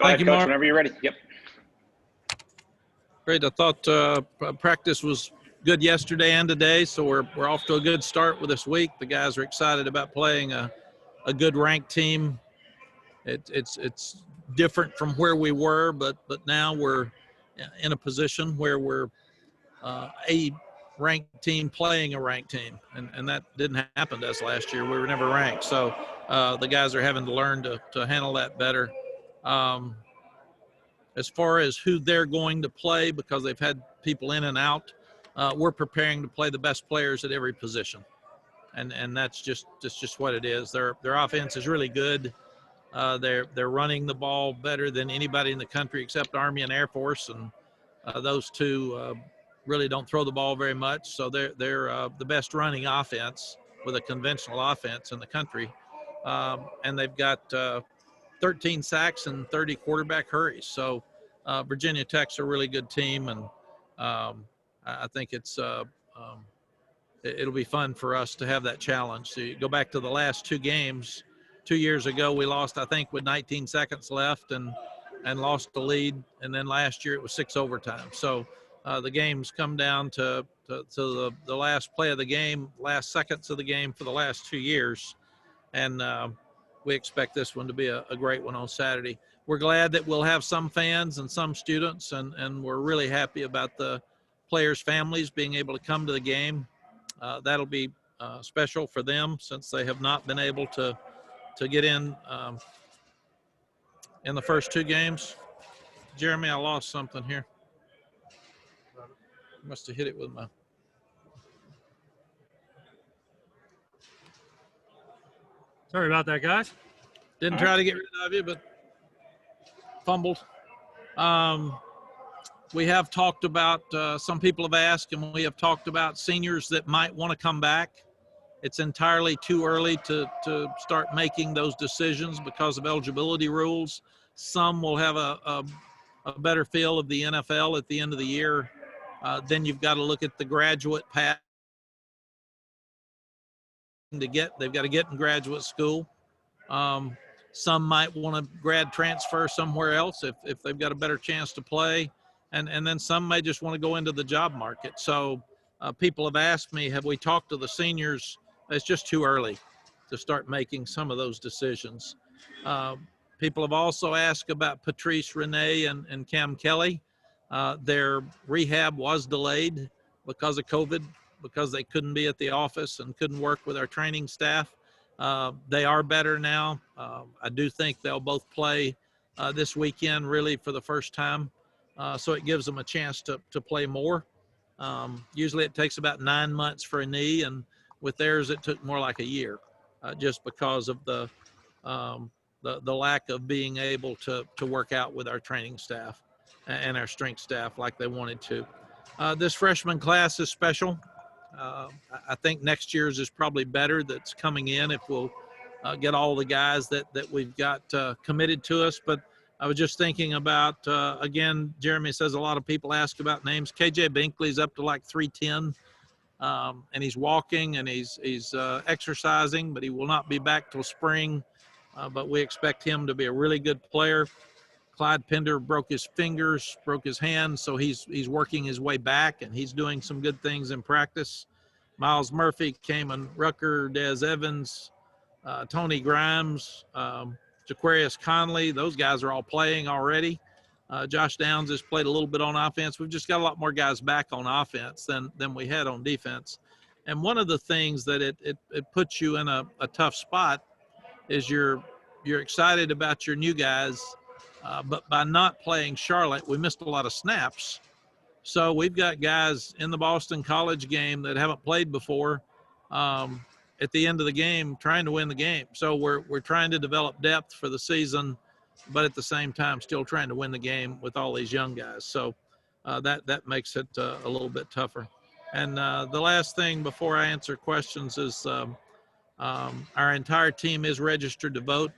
Thank you, Coach, Mark. whenever you're ready. Yep. Great. I thought practice was good yesterday and today, so we're off to a good start with this week. The guys are excited about playing a good ranked team. It's different from where we were, but now we're in a position where we're a ranked team playing a ranked team, and that didn't happen to us last year. We were never ranked, so the guys are having to learn to handle that better. As far as who they're going to play, because they've had people in and out, we're preparing to play the best players at every position, and that's just what it is. Their offense is really good. They're running the ball better than anybody in the country except Army and Air Force, and those two really don't throw the ball very much. So they're the best running offense with a conventional offense in the country, and they've got 13 sacks and 30 quarterback hurries. So Virginia Tech's a really good team, and I think it'll be fun for us to have that challenge. So you go back to the last two games. 2 years ago, we lost, I think, with 19 seconds left and lost the lead. And then last year it was 6 overtime. So the games come down to the last play of the game, last seconds of the game for the last 2 years. And we expect this one to be a great one on Saturday. We're glad that we'll have some fans and some students, and we're really happy about the players' families being able to come to the game. That'll be special for them since they have not been able to get in the first two games. Jeremy, I lost something here. Must have hit it with my. Sorry about that, guys. Didn't try to get rid of you, but fumbled. We have talked about, some people have asked, and we have talked about seniors that might want to come back. It's entirely too early to start making those decisions because of eligibility rules. Some will have a better feel of the NFL at the end of the year. Then you've got to look at the graduate path they've got to get in graduate school. Some might want to grad transfer somewhere else if they've got a better chance to play. And then some may just want to go into the job market. So people have asked me, have we talked to the seniors? It's just too early to start making some of those decisions. People have also asked about Patrice Renee and Cam Kelly. Their rehab was delayed because of COVID, because they couldn't be at the office and couldn't work with our training staff. They are better now. I do think they'll both play this weekend really for the first time. So it gives them a chance to play more. Usually it takes about 9 months for a knee, and with theirs it took more like a year, just because of the lack of being able to work out with our training staff and our strength staff like they wanted to. This freshman class is special. I think next year's is probably better that's coming in if we'll get all the guys that we've got committed to us. But I was just thinking about, again, Jeremy says a lot of people ask about names. KJ Binkley's up to like 310, and he's walking and he's exercising, but he will not be back till spring. But we expect him to be a really good player. Clyde Pender broke his fingers, broke his hand, so he's working his way back, and he's doing some good things in practice. Miles Murphy, Kamen Rucker, Des Evans, Tony Grimes, Jaquarius Conley, those guys are all playing already. Josh Downs has played a little bit on offense. We've just got a lot more guys back on offense than we had on defense. And one of the things that it puts you in a tough spot is you're excited about your new guys, but by not playing Charlotte, we missed a lot of snaps. So we've got guys in the Boston College game that haven't played before at the end of the game trying to win the game. So we're trying to develop depth for the season, but at the same time still trying to win the game with all these young guys. So that makes it a little bit tougher. And the last thing before I answer questions is our entire team is registered to vote.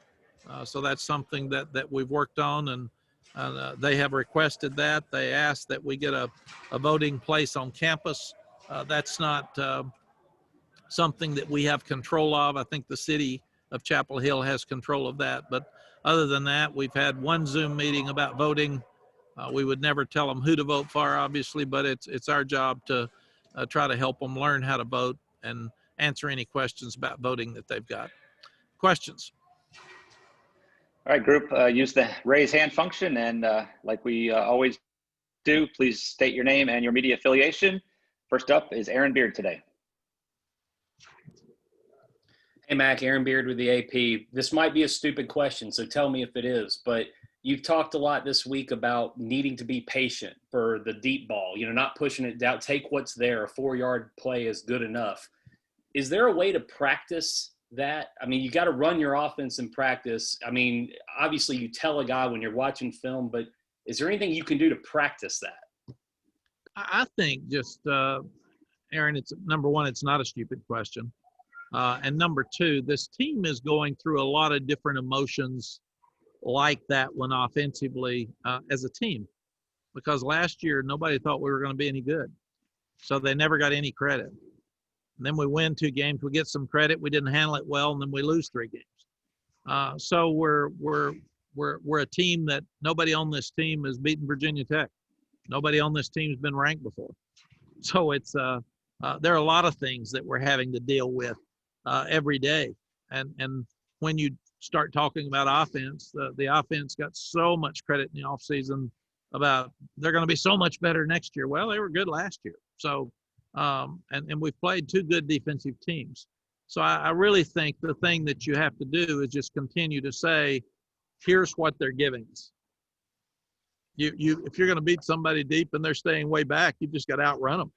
So that's something that we've worked on, and they have requested that. They asked that we get a voting place on campus. That's not something that we have control of. I think the city of Chapel Hill has control of that. But other than that, we've had one Zoom meeting about voting. We would never tell them who to vote for, obviously, but it's our job to try to help them learn how to vote and answer any questions about voting that they've got. Questions? All right, group, use the raise hand function, and like we always do, please state your name and your media affiliation. First up is Aaron Beard today. Hey, Mac, Aaron Beard with the AP. This might be a stupid question, so tell me if it is, but you've talked a lot this week about needing to be patient for the deep ball, not pushing it down, take what's there. A 4-yard play is good enough. Is there a way to practice that? I mean, you got to run your offense in practice. I mean, obviously you tell a guy when you're watching film, but is there anything you can do to practice that? I think just, Aaron, it's number one, it's not a stupid question. And number two, this team is going through a lot of different emotions like that one offensively as a team, because last year nobody thought we were going to be any good, so they never got any credit. And then we win 2 games, we get some credit, we didn't handle it well, and then we lose 3 games. So we're a team that nobody on this team has beaten Virginia Tech. Nobody on this team has been ranked before. So it's there are a lot of things that we're having to deal with every day. And when you start talking about offense, the offense got so much credit in the offseason about they're going to be so much better next year. Well, they were good last year. So and we've played 2 good defensive teams. So I really think the thing that you have to do is just continue to say, here's what they're giving us. If you're going to beat somebody deep and they're staying way back, you've just got to outrun them.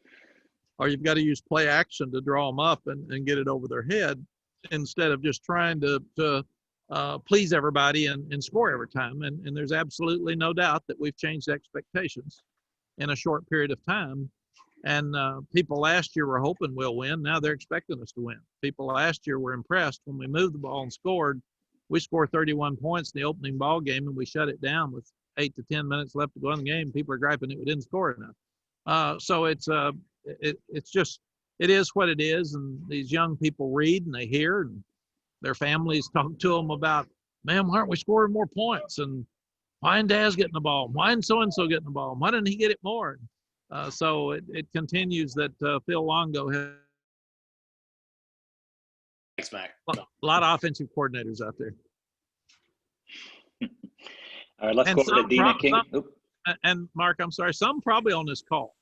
Or you've got to use play action to draw them up and get it over their head instead of just trying to please everybody and score every time. And there's absolutely no doubt that we've changed expectations in a short period of time. And people last year were hoping we'll win. Now they're expecting us to win. People last year were impressed when we moved the ball and scored. We scored 31 points in the opening ball game, and we shut it down with 8 to 10 minutes left to go in the game. People are griping that we didn't score enough. So it's just, it is what it is. And these young people read and they hear, and their families talk to them about, man, why aren't we scoring more points? And why isn't Daz getting the ball? Why isn't so-and-so getting the ball? Why didn't he get it more? So it continues that Phil Longo has Thanks, Mac. a lot of offensive coordinators out there. All right, let's And go over to Dina King. And Mark, I'm sorry, some probably on this call.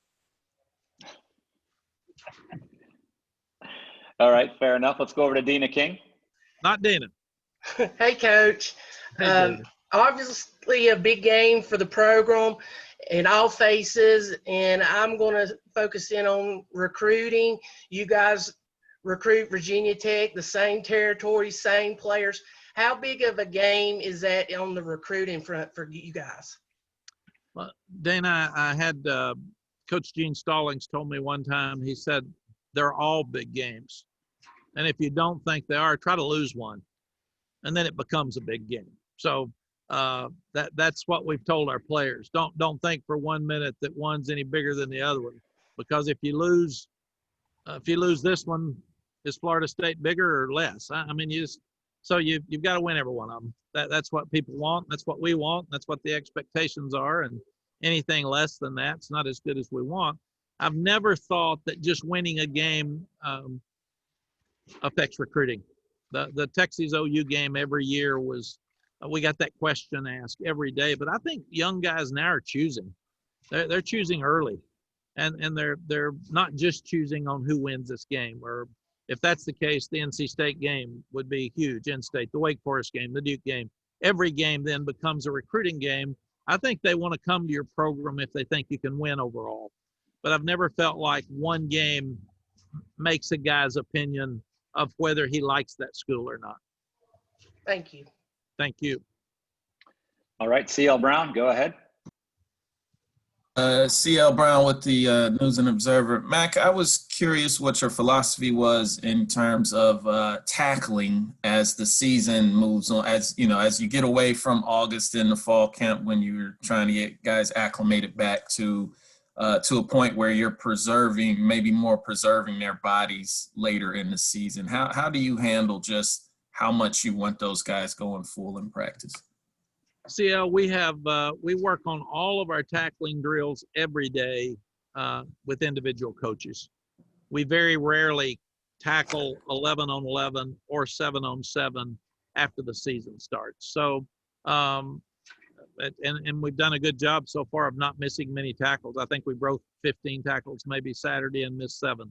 All right, fair enough. Let's go over to Dina King. Not Dana. Hey, Coach. Hey, David. Obviously, a big game for the program in all phases, and I'm going to focus in on recruiting. You guys recruit Virginia Tech, the same territory, same players. How big of a game is that on the recruiting front for you guys? Well, Dana, I had Coach Gene Stallings told me one time, he said, they're all big games. And if you don't think they are, try to lose one. And then it becomes a big game. So that's what we've told our players. Don't think for 1 minute that one's any bigger than the other one. Because if you lose this one, is Florida State bigger or less? I mean, you've got to win every one of them. That's what people want. That's what we want. That's what the expectations are. And anything less than that's not as good as we want. I've never thought that just winning a game affects recruiting. The Texas OU game every year was, we got that question asked every day. But I think young guys now are choosing. They're choosing early, and they're not just choosing on who wins this game. Or if that's the case, the NC State game would be huge. In-state, the Wake Forest game, the Duke game. Every game then becomes a recruiting game. I think they want to come to your program if they think you can win overall. But I've never felt like one game makes a guy's opinion of whether he likes that school or not. Thank you. Thank you. All right, CL Brown, go ahead. CL Brown with the News and Observer. Mac, I was curious what your philosophy was in terms of tackling as the season moves on, as you get away from August in the fall camp when you're trying to get guys acclimated back to a point where you're preserving their bodies later in the season. How do you handle just how much you want those guys going full in practice? CL, we work on all of our tackling drills every day with individual coaches. We very rarely tackle 11 on 11 or 7 on 7 after the season starts. So, and we've done a good job so far of not missing many tackles. I think we broke 15 tackles maybe Saturday and missed 7.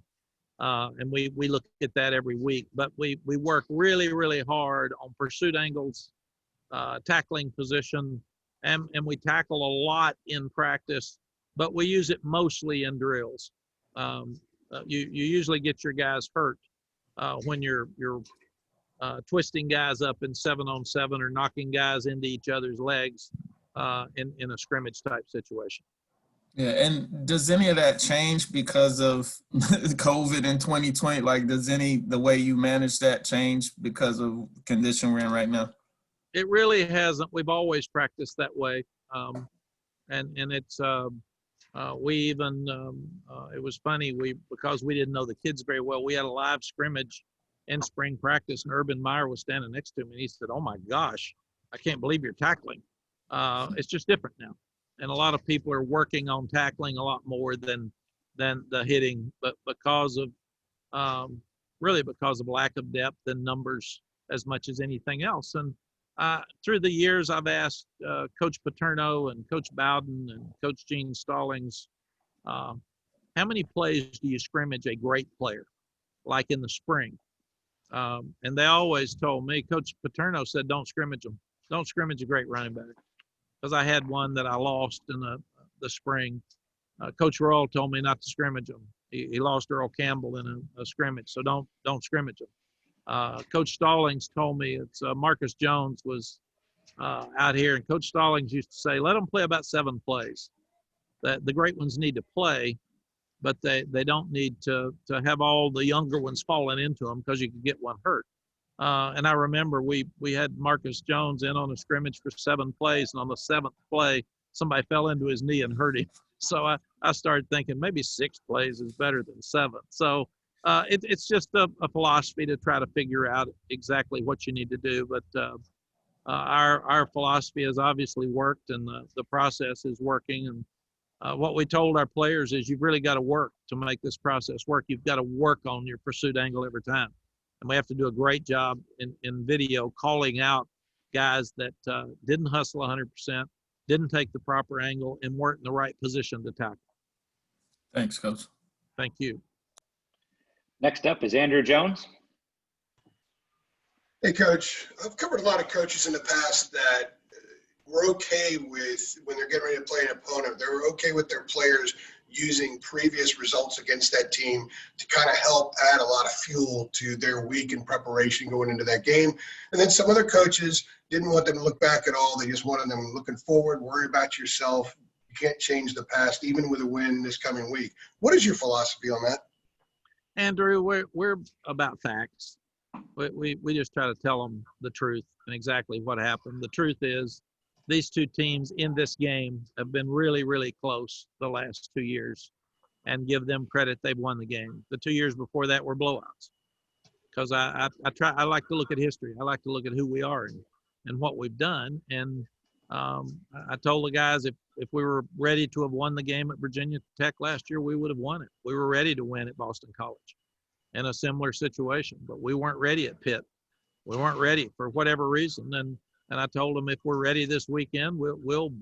And we look at that every week. But we work really, really hard on pursuit angles, tackling position, and we tackle a lot in practice, but we use it mostly in drills. You usually get your guys hurt when you're twisting guys up in 7 on 7 or knocking guys into each other's legs in a scrimmage type situation. Yeah, and does any of that change because of COVID in 2020? Like, does the way you manage that change because of condition we're in right now? It really hasn't. We've always practiced that way, and it's we even it was funny, because we didn't know the kids very well, we had a live scrimmage in spring practice, and Urban Meyer was standing next to me, and he said, "Oh my gosh, I can't believe you're tackling." It's just different now, and a lot of people are working on tackling a lot more than the hitting, but because of really because of lack of depth and numbers as much as anything else. And through the years, I've asked Coach Paterno and Coach Bowden and Coach Gene Stallings, how many plays do you scrimmage a great player, like in the spring? And they always told me, Coach Paterno said, don't scrimmage them. Don't scrimmage a great running back. Because I had one that I lost in the spring. Coach Royal told me not to scrimmage him. He lost Earl Campbell in a scrimmage, so don't scrimmage him. Coach Stallings told me it's Marcus Jones was out here, and Coach Stallings used to say, let them play about 7 plays. That the great ones need to play, but they don't need to have all the younger ones falling into them, because you could get one hurt. And I remember we had Marcus Jones in on a scrimmage for 7 plays, and on the 7th play, somebody fell into his knee and hurt him. So I started thinking maybe 6 plays is better than 7. So it's just a philosophy to try to figure out exactly what you need to do. But our philosophy has obviously worked, and the process is working. And what we told our players is, you've really got to work to make this process work. You've got to work on your pursuit angle every time. And we have to do a great job in video calling out guys that didn't hustle 100%, didn't take the proper angle, and weren't in the right position to tackle. Thanks, Coach. Thank you. Next up is Andrew Jones. Hey, Coach. I've covered a lot of coaches in the past that were okay with, when they're getting ready to play an opponent, they were okay with their players using previous results against that team to kind of help add a lot of fuel to their week in preparation going into that game. And then some other coaches didn't want them to look back at all. They just wanted them looking forward, worry about yourself. You can't change the past, even with a win this coming week. What is your philosophy on that? Andrew, we're about facts. We just try to tell them the truth and exactly what happened. The truth is, these 2 teams in this game have been really, really close the last 2 years, and give them credit. They've won the game. The 2 years before that were blowouts. Because I like to look at history. I like to look at who we are and what we've done. And I told the guys, if we were ready to have won the game at Virginia Tech last year, we would have won it. We were ready to win at Boston College in a similar situation, but we weren't ready at Pitt. We weren't ready for whatever reason. And I told them, if we're ready this weekend, we'll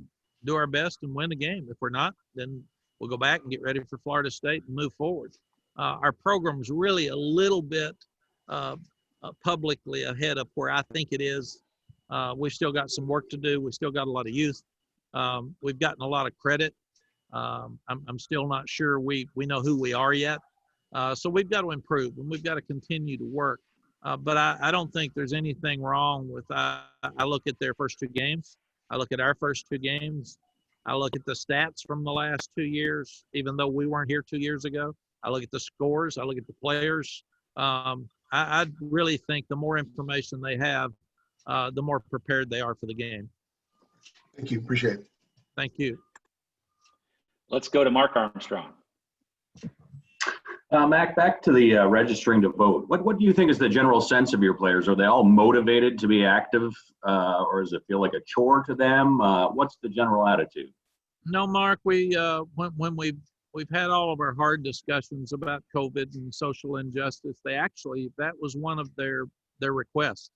do our best and win the game. If we're not, then we'll go back and get ready for Florida State and move forward. Our program's really a little bit publicly ahead of where I think it is. We've still got some work to do. We've still got a lot of youth. We've gotten a lot of credit. I'm still not sure we know who we are yet. So we've got to improve, and we've got to continue to work. But I don't think there's anything wrong with, I look at their first 2 games. I look at our first 2 games. I look at the stats from the last 2 years, even though we weren't here 2 years ago. I look at the scores. I look at the players. I really think the more information they have, the more prepared they are for the game. Thank you. Appreciate it. Thank you. Let's go to Mark Armstrong. Mac, back to the registering to vote. What do you think is the general sense of your players? Are they all motivated to be active, or does it feel like a chore to them? What's the general attitude? No, Mark, when we've had all of our hard discussions about COVID and social injustice, that was one of their requests.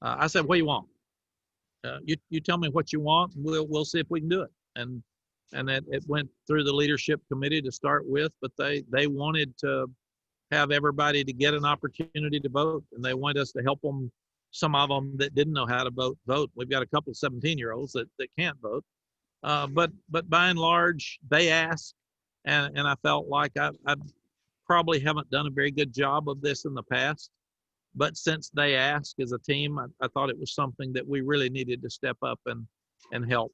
I said, "What do you want? You tell me what you want, and we'll see if we can do it." And it went through the leadership committee to start with, but they wanted to have everybody to get an opportunity to vote, and they wanted us to help them. Some of them that didn't know how to vote. We've got a couple of 17-year-olds that can't vote, but by and large they asked, and I felt like I probably haven't done a very good job of this in the past. But since they asked as a team, I thought it was something that we really needed to step up and help.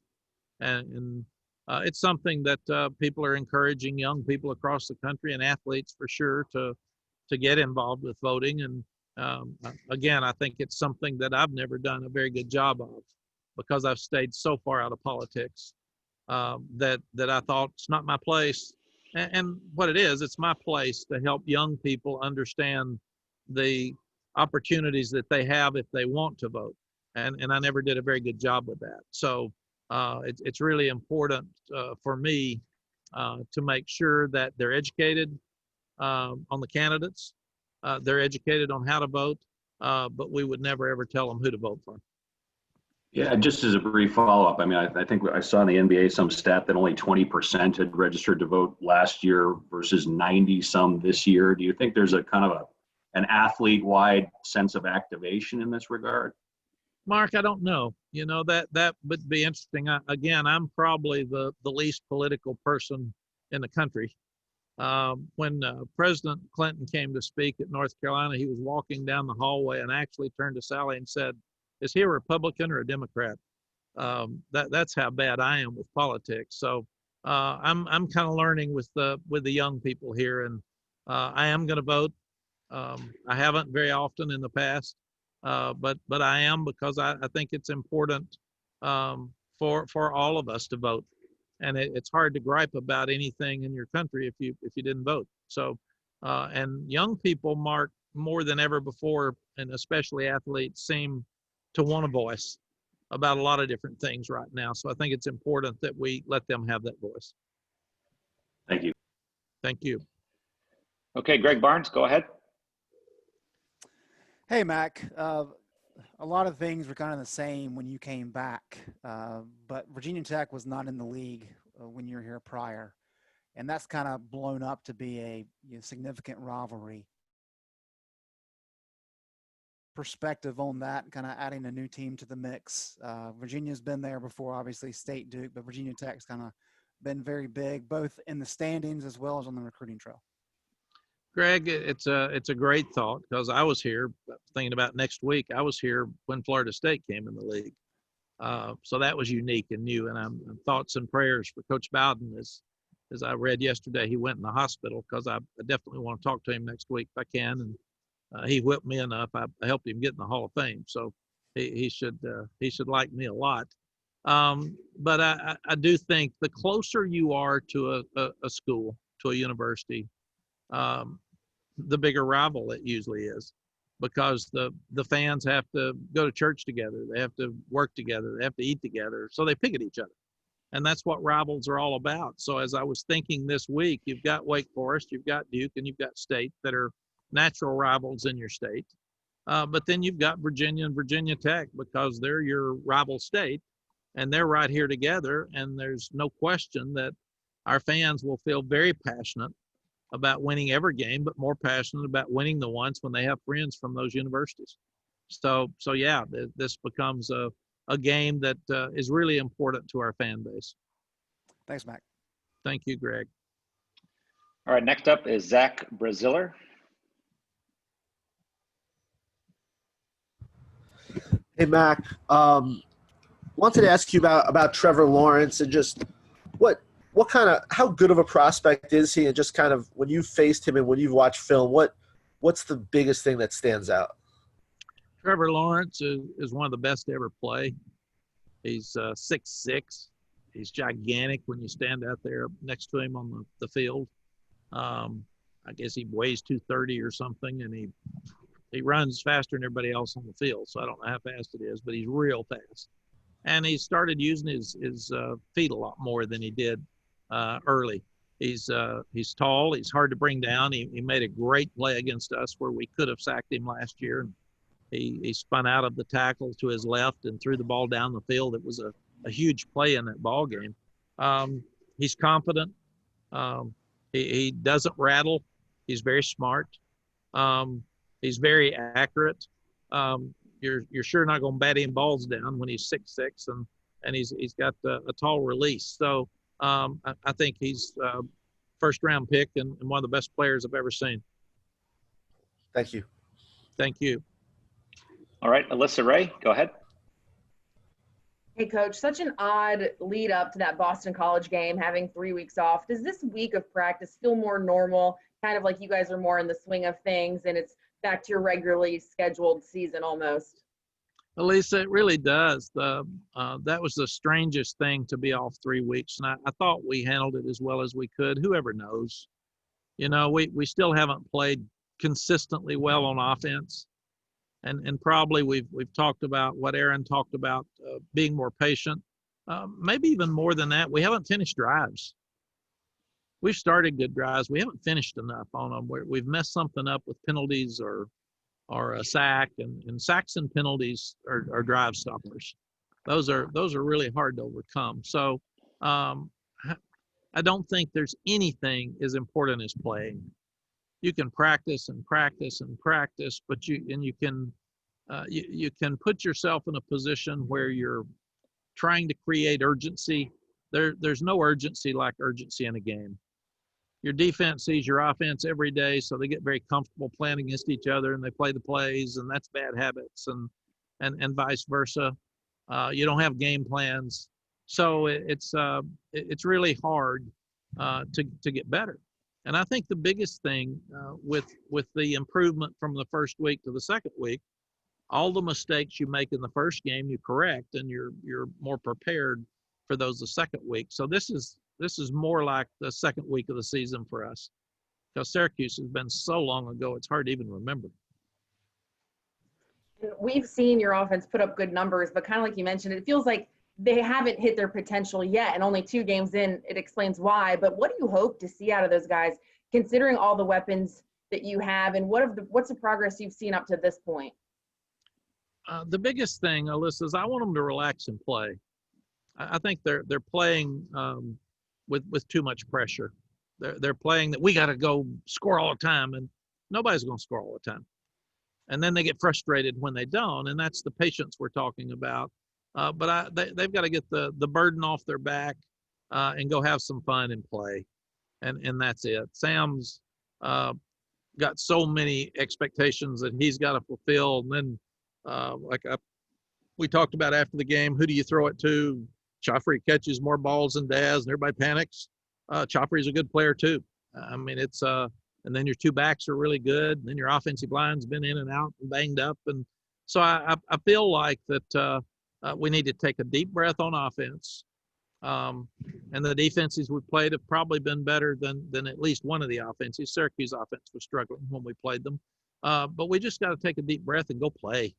And it's something that people are encouraging young people across the country and athletes for sure to get involved with voting. And again, I think it's something that I've never done a very good job of because I've stayed so far out of politics that I thought it's not my place. And what it is, it's my place to help young people understand the opportunities that they have if they want to vote. And I never did a very good job with that. So it's really important for me to make sure that they're educated on the candidates. They're educated on how to vote, but we would never ever tell them who to vote for. Yeah, just as a brief follow-up, I mean, I think I saw in the NBA some stat that only 20% had registered to vote last year versus 90-some this year. Do you think there's a kind of an athlete-wide sense of activation in this regard? Mark, I don't know. You know, that would be interesting. Again, I'm probably the least political person in the country. When President Clinton came to speak at North Carolina, he was walking down the hallway and actually turned to Sally and said, "Is he a Republican or a Democrat?" That's how bad I am with politics. So I'm kind of learning with the young people here, and I am going to vote. I haven't very often in the past, but I am because I think it's important for all of us to vote. And it's hard to gripe about anything in your country if you didn't vote. So and young people, Mark, more than ever before, and especially athletes, seem to want a voice about a lot of different things right now. So I think it's important that we let them have that voice. Thank you. Thank you. Okay, Greg Barnes, go ahead. Hey, Mac. A lot of things were kind of the same when you came back, but Virginia Tech was not in the league when you were here prior, and that's kind of blown up to be a significant rivalry. Perspective on that, kind of adding a new team to the mix. Virginia's been there before, obviously State, Duke, but Virginia Tech's kind of been very big, both in the standings as well as on the recruiting trail. Greg, it's a great thought because I was here thinking about next week. I was here when Florida State came in the league. So that was unique and new. And I'm thoughts and prayers for Coach Bowden as I read yesterday, he went in the hospital because I definitely want to talk to him next week if I can. And he whipped me enough. I helped him get in the Hall of Fame. So he should like me a lot. But I do think the closer you are to a school, to a university, the bigger rival it usually is, because the fans have to go to church together. They have to work together. They have to eat together. So they pick at each other. And that's what rivals are all about. So as I was thinking this week, you've got Wake Forest, you've got Duke, and you've got State that are natural rivals in your state. But then you've got Virginia and Virginia Tech because they're your rival state, and they're right here together. And there's no question that our fans will feel very passionate about winning every game, but more passionate about winning the ones when they have friends from those universities. So yeah, this becomes a game that is really important to our fan base. Thanks, Mac. Thank you, Greg. All right, next up is Zach Braziller. Hey, Mac. Wanted to ask you about Trevor Lawrence and just what kind of, how good of a prospect is he, and just kind of when you've faced him and when you've watched film, what's the biggest thing that stands out? Trevor Lawrence is one of the best to ever play. He's 6'6". He's gigantic when you stand out there next to him on the field. I guess he weighs 230 or something, and he runs faster than everybody else on the field. So I don't know how fast it is, but he's real fast. And he started using his feet a lot more than he did early. He's tall. He's hard to bring down. He made a great play against us where we could have sacked him last year. And he spun out of the tackle to his left and threw the ball down the field. It was a huge play in that ball game. He's confident. He doesn't rattle. He's very smart. He's very accurate. You're sure not going to bat him balls down when he's 6'6", and he's got a tall release. So I think he's first round pick and one of the best players I've ever seen. Thank you. Thank you. All right, Alyssa Ray, go ahead. Hey, Coach, such an odd lead up to that Boston College game, having 3 weeks off. Does this week of practice feel more normal, kind of like you guys are more in the swing of things and it's back to your regularly scheduled season almost? Elisa, it really does. That was the strangest thing to be off 3 weeks, and I thought we handled it as well as we could. Whoever knows? You know, we still haven't played consistently well on offense. And probably we've talked about what Aaron talked about, being more patient. Maybe even more than that, we haven't finished drives. We've started good drives. We haven't finished enough on them. We've messed something up with penalties or a sack, and sacks and penalties are drive stoppers. Those are really hard to overcome. So I don't think there's anything as important as playing. You can practice and practice and practice, but you can put yourself in a position where you're trying to create urgency. There's no urgency like urgency in a game. Your defense sees your offense every day, so they get very comfortable playing against each other, and they play the plays, and that's bad habits, and vice versa. You don't have game plans, so it's really hard to get better. And I think the biggest thing with the improvement from the first week to the second week, all the mistakes you make in the first game, you correct, and you're more prepared for those the second week. So this is more like the second week of the season for us, because Syracuse has been so long ago, it's hard to even remember. We've seen your offense put up good numbers, but kind of like you mentioned, it feels like they haven't hit their potential yet, and only 2 games in, it explains why. But what do you hope to see out of those guys, considering all the weapons that you have, and what's the progress you've seen up to this point? The biggest thing, Alyssa, is I want them to relax and play. I think they're playing with too much pressure. They're playing that we got to go score all the time, and nobody's going to score all the time. And then they get frustrated when they don't, and that's the patience we're talking about. But they've got to get the burden off their back and go have some fun and play, and that's it. Sam's got so many expectations that he's got to fulfill, and then we talked about after the game, who do you throw it to? Joffrey catches more balls than Daz, and everybody panics. Joffrey's a good player too. I mean, it's and then your 2 backs are really good, and then your offensive line's been in and out and banged up, and so I feel like that we need to take a deep breath on offense, and the defenses we've played have probably been better than at least one of the offenses. Syracuse offense was struggling when we played them, but we just got to take a deep breath and go play,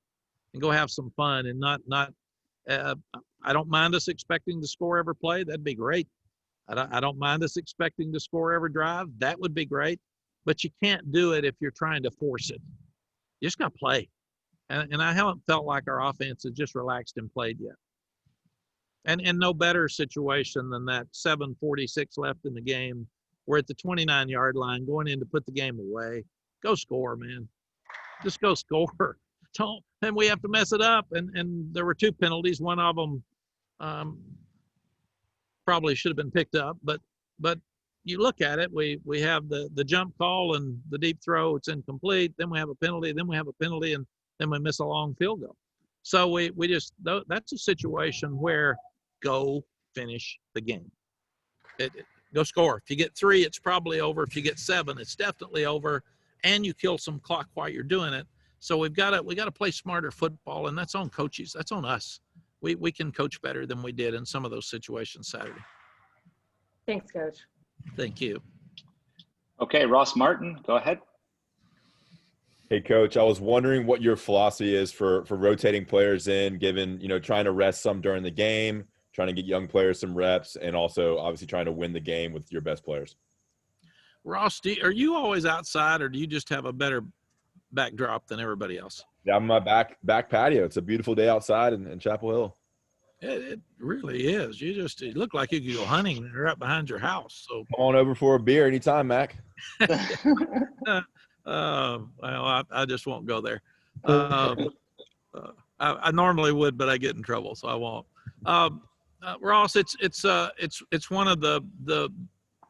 and go have some fun, and not. I don't mind us expecting to score every play. That'd be great. I don't mind us expecting to score every drive. That would be great. But you can't do it if you're trying to force it. You just got to play. And I haven't felt like our offense has just relaxed and played yet. And no better situation than that 7:46 left in the game. We're at the 29-yard line going in to put the game away. Go score, man. Just go score. Don't, and we have to mess it up. And there were 2 penalties. One of them probably should have been picked up. But you look at it, we have the jump call and the deep throw. It's incomplete. Then we have a penalty. Then we have a penalty. And then we miss a long field goal. So we just, that's a situation where go finish the game. Go score. If you get 3, it's probably over. If you get 7, it's definitely over. And you kill some clock while you're doing it. So we got to play smarter football, and that's on coaches. That's on us. We can coach better than we did in some of those situations Saturday. Thanks, Coach. Thank you. Okay, Ross Martin, go ahead. Hey, Coach, I was wondering what your philosophy is for rotating players in, given, trying to rest some during the game, trying to get young players some reps, and also obviously trying to win the game with your best players. Ross, are you always outside, or do you just have a better backdrop than everybody else? Yeah, I'm on my back patio. It's a beautiful day outside in Chapel Hill. It really is. You look like you could go hunting right behind your house. So Come on over for a beer anytime, Mac. well, I just won't go there. I normally would, but I get in trouble, so I won't. Ross, it's one of the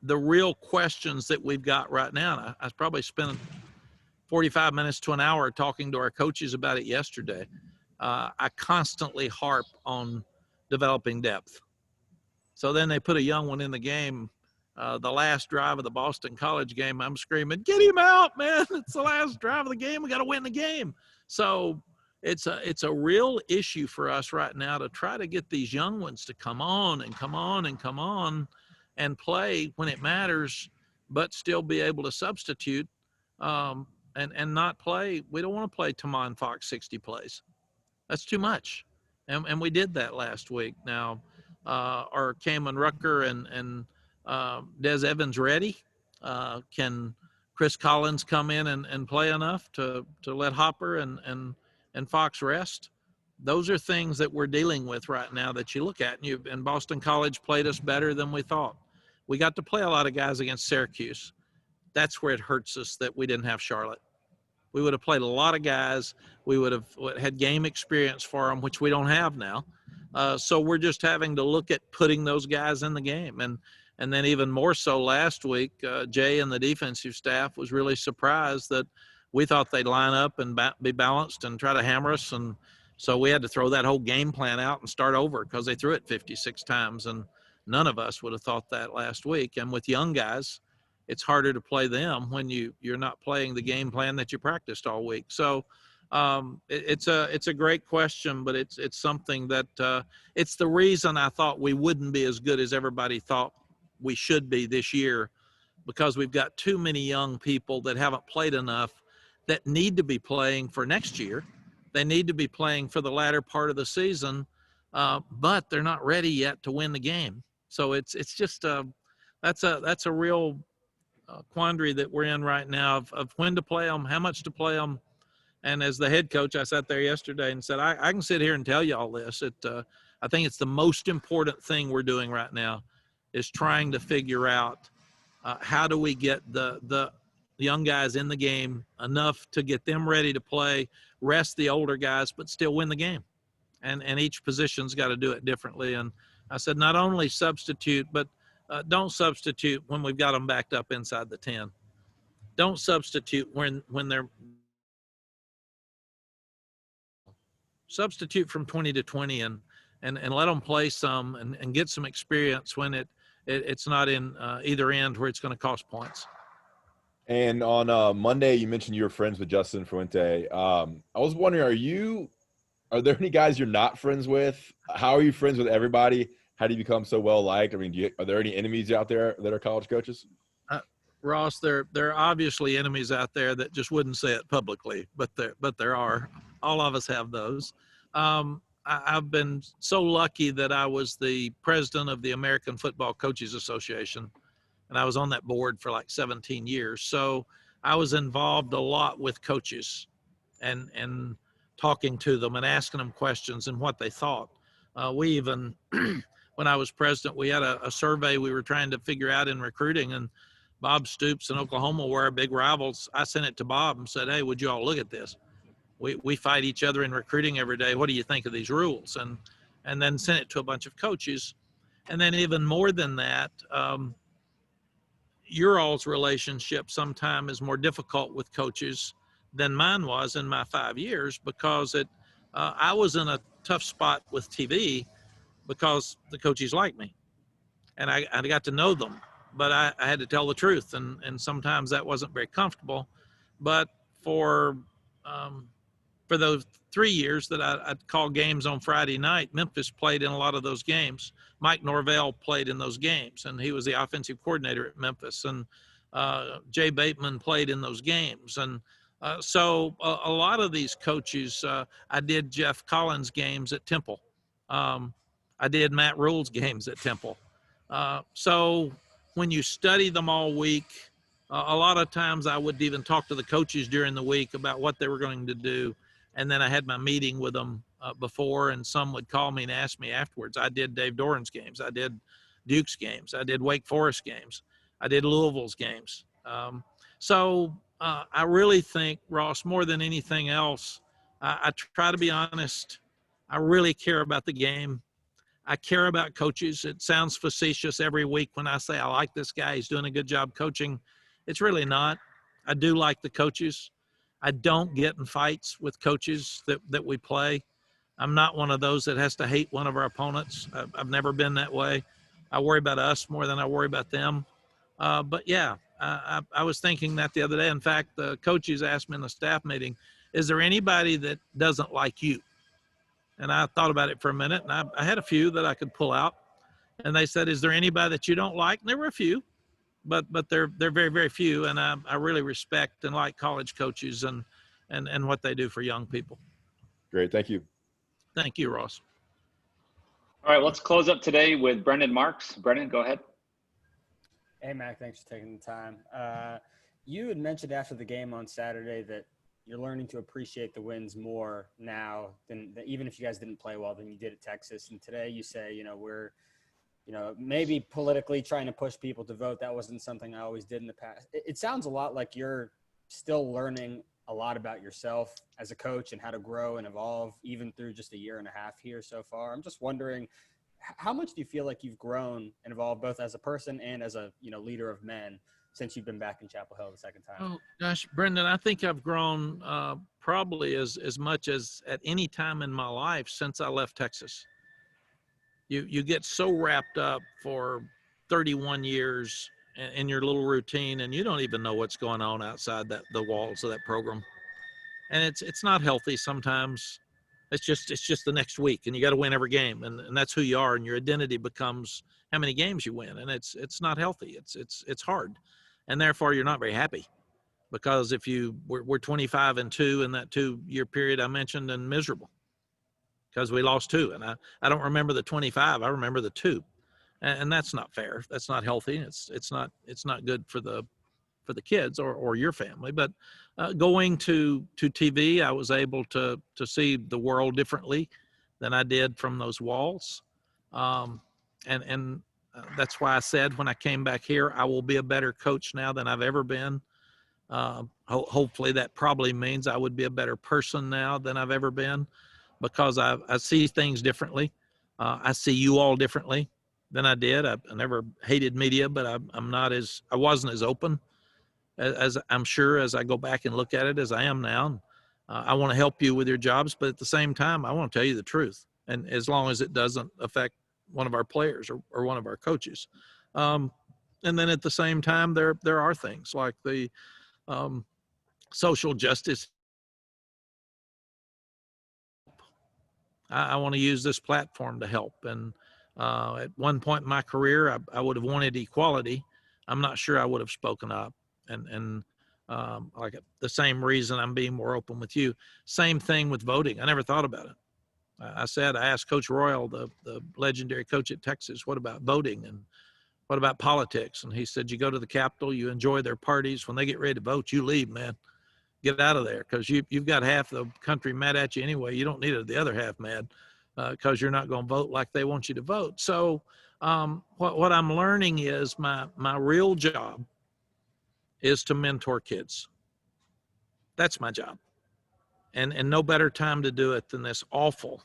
real questions that we've got right now. And I probably spent 45 minutes to an hour talking to our coaches about it yesterday. I constantly harp on developing depth. So then they put a young one in the game. The last drive of the Boston College game, I'm screaming, "Get him out, man. It's the last drive of the game. We got to win the game." So it's a real issue for us right now to try to get these young ones to come on and play when it matters, but still be able to substitute and not play. We don't want to play Tamon Fox 60 plays. That's too much. And we did that last week. Now, are Cameron Rucker and Des Evans ready? Can Chris Collins come in and play enough to let Hopper and Fox rest? Those are things that we're dealing with right now that you look at. And Boston College played us better than we thought. We got to play a lot of guys against Syracuse. That's where it hurts us that we didn't have Charlotte. We would have played a lot of guys. We would have had game experience for them, which we don't have now. So we're just having to look at putting those guys in the game. And then even more so last week, Jay and the defensive staff was really surprised that we thought they'd line up and be balanced and try to hammer us. And so we had to throw that whole game plan out and start over because they threw it 56 times. And none of us would have thought that last week. And with young guys, it's harder to play them when you're not playing the game plan that you practiced all week. So it's a great question, but it's something that it's the reason I thought we wouldn't be as good as everybody thought we should be this year, because we've got too many young people that haven't played enough that need to be playing for next year. They need to be playing for the latter part of the season, but they're not ready yet to win the game. So it's just that's a real quandary that we're in right now of when to play them, how much to play them. And as the head coach, I sat there yesterday and said, I can sit here and tell you all this. I think it's the most important thing we're doing right now is trying to figure out how do we get the young guys in the game enough to get them ready to play, rest the older guys, but still win the game. And each position's got to do it differently. And I said, not only substitute, but don't substitute when we've got them backed up inside the 10. Don't substitute when they're substitute from 20 to 20 and let them play some and get some experience when it's not in either end where it's going to cost points. And on Monday, you mentioned you were friends with Justin Fuente. I was wondering, are there any guys you're not friends with? How are you friends with everybody? How do you become so well liked? I mean, are there any enemies out there that are college coaches? Ross, there are obviously enemies out there that just wouldn't say it publicly, but there are. All of us have those. I've been so lucky that I was the president of the American Football Coaches Association, and I was on that board for like 17 years. So I was involved a lot with coaches and talking to them and asking them questions and what they thought. We even, when I was president, we had a survey we were trying to figure out in recruiting, and Bob Stoops in Oklahoma were our big rivals. I sent it to Bob and said, hey, would you all look at this? We fight each other in recruiting every day. What do you think of these rules? And then sent it to a bunch of coaches. And then even more than that, your all's relationship sometime is more difficult with coaches than mine was in my 5 years, because I was in a tough spot with TV because the coaches liked me and I got to know them, but I had to tell the truth. And sometimes that wasn't very comfortable, but for those 3 years that I'd call games on Friday night, Memphis played in a lot of those games. Mike Norvell played in those games, and he was the offensive coordinator at Memphis. And Jay Bateman played in those games. And so a lot of these coaches, I did Jeff Collins games at Temple. I did Matt Rule's games at Temple. So when you study them all week, a lot of times I would even talk to the coaches during the week about what they were going to do. And then I had my meeting with them before, and some would call me and ask me afterwards. I did Dave Doran's games. I did Duke's games. I did Wake Forest games. I did Louisville's games. So I really think, Ross, more than anything else, I try to be honest. I really care about the game. I care about coaches. It sounds facetious every week when I say I like this guy, he's doing a good job coaching. It's really not. I do like the coaches. I don't get in fights with coaches that we play. I'm not one of those that has to hate one of our opponents. I've never been that way. I worry about us more than I worry about them. But yeah, I was thinking that the other day. In fact, the coaches asked me in the staff meeting, is there anybody that doesn't like you? And I thought about it for a minute, and I had a few that I could pull out. And they said, is there anybody that you don't like? And there were a few, but they're very, very few. And I really respect and like college coaches and what they do for young people. Great. Thank you. Thank you, Ross. All right, let's close up today with Brendan Marks. Brendan, go ahead. Hey, Mac, thanks for taking the time. You had mentioned after the game on Saturday that you're learning to appreciate the wins more now than even if you guys didn't play well than you did at Texas. And today you say, we're, maybe politically trying to push people to vote. That wasn't something I always did in the past. It sounds a lot like you're still learning a lot about yourself as a coach and how to grow and evolve even through just a year and a half here so far. I'm just wondering, how much do you feel like you've grown and evolved both as a person and as a, leader of men since you've been back in Chapel Hill the second time? Oh, gosh, Brendan, I think I've grown probably as much as at any time in my life since I left Texas. You get so wrapped up for 31 years in your little routine, and you don't even know what's going on outside the walls of that program. And it's not healthy sometimes. It's just the next week, and you got to win every game, and that's who you are, and your identity becomes how many games you win, and it's not healthy. It's hard, and therefore you're not very happy, because if we're 25-2 in that 2-year period I mentioned, and miserable because we lost 2, and I don't remember the 25. I remember the 2, and that's not fair. That's not healthy. It's not good for the kids or your family. But going to TV, I was able to see the world differently than I did from those walls. And that's why I said when I came back here, I will be a better coach now than I've ever been. Hopefully that probably means I would be a better person now than I've ever been, because I see things differently. I see you all differently than I did. I never hated media, but I wasn't as open as I'm sure as I go back and look at it as I am now. I want to help you with your jobs, but at the same time, I want to tell you the truth. And as long as it doesn't affect one of our players or one of our coaches. And then at the same time, there are things like the social justice. I want to use this platform to help. And at one point in my career, I would have wanted equality. I'm not sure I would have spoken up. And like the same reason I'm being more open with you. Same thing with voting. I never thought about it. I asked Coach Royal, the legendary coach at Texas, what about voting and what about politics? And he said, you go to the Capitol, you enjoy their parties. When they get ready to vote, you leave, man. Get out of there, because you've got half the country mad at you anyway. You don't need the other half mad because you're not going to vote like they want you to vote. So what I'm learning is my real job is to mentor kids. That's my job. And no better time to do it than this awful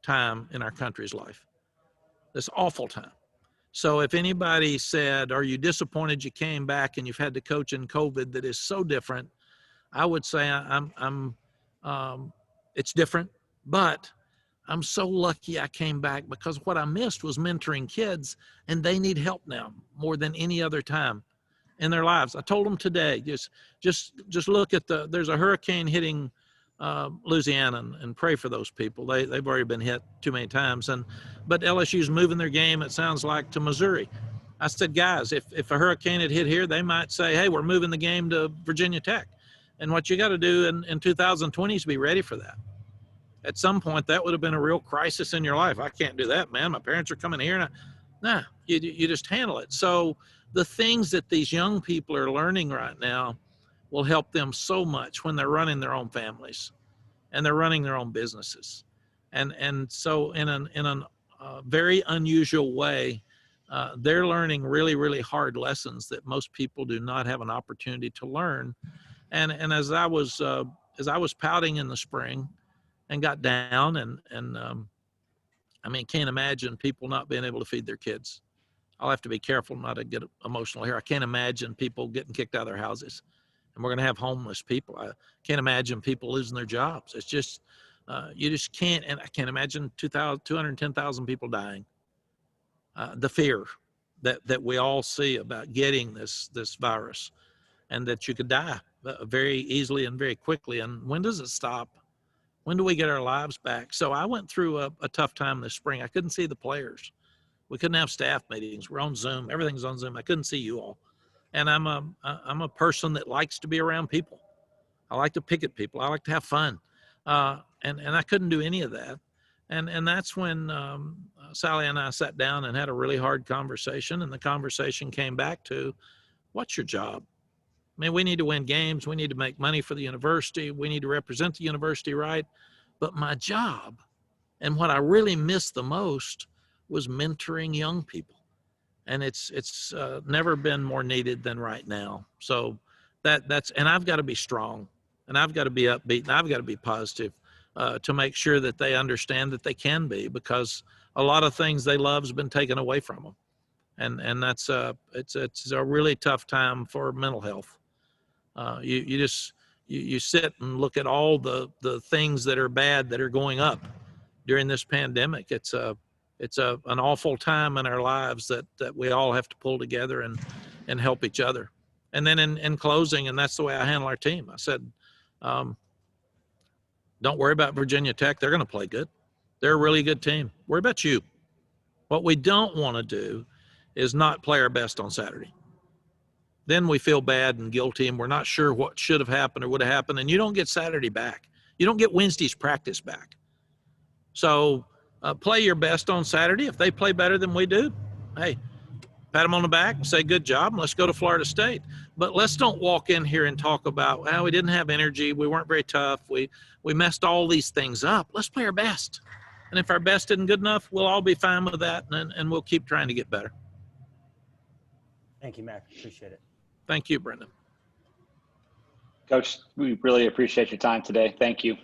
time in our country's life. This awful time. So if anybody said, are you disappointed you came back and you've had to coach in COVID that is so different, I would say it's different, but I'm so lucky I came back, because what I missed was mentoring kids, and they need help now more than any other time in their lives. I told them today, just look at there's a hurricane hitting Louisiana and pray for those people. They've already been hit too many times. But LSU's moving their game, it sounds like, to Missouri. I said, guys, if a hurricane had hit here, they might say, hey, we're moving the game to Virginia Tech. And what you got to do in 2020 is be ready for that. At some point, that would have been a real crisis in your life. I can't do that, man. My parents are coming here. Nah, you just handle it. So the things that these young people are learning right now will help them so much when they're running their own families and they're running their own businesses. And so in a very unusual way, they're learning really, really hard lessons that most people do not have an opportunity to learn. And as I was pouting in the spring and got down and I mean, can't imagine people not being able to feed their kids. I'll have to be careful not to get emotional here. I can't imagine people getting kicked out of their houses, and we're going to have homeless people. I can't imagine people losing their jobs. It's just, you just can't, and I can't imagine 210,000 people dying. The fear that we all see about getting this virus, and that you could die very easily and very quickly. And when does it stop? When do we get our lives back? So I went through a tough time this spring. I couldn't see the players. We couldn't have staff meetings. We're on Zoom. Everything's on Zoom. I couldn't see you all. And I'm a person that likes to be around people. I like to pick at people. I like to have fun. And I couldn't do any of that. And that's when Sally and I sat down and had a really hard conversation. And the conversation came back to, what's your job? I mean, we need to win games. We need to make money for the university. We need to represent the university right. But my job, and what I really missed the most, was mentoring young people. And it's never been more needed than right now. So that's, and I've got to be strong, and I've got to be upbeat, and I've got to be positive to make sure that they understand that they can be, because a lot of things they love has been taken away from them. And that's it's a really tough time for mental health. You sit and look at all the things that are bad that are going up during this pandemic. It's an awful time in our lives that we all have to pull together and help each other. And then in closing, and that's the way I handle our team, I said, don't worry about Virginia Tech. They're going to play good. They're a really good team. Worry about you. What we don't want to do is not play our best on Saturday. Then we feel bad and guilty, and we're not sure what should have happened or would have happened, and you don't get Saturday back. You don't get Wednesday's practice back. So play your best on Saturday. If they play better than we do, hey, pat them on the back and say, good job, and let's go to Florida State. But let's don't walk in here and talk about, well, we didn't have energy, we weren't very tough, we messed all these things up. Let's play our best. And if our best isn't good enough, we'll all be fine with that, and we'll keep trying to get better. Thank you, Mac. Appreciate it. Thank you, Brendan. Coach, we really appreciate your time today. Thank you.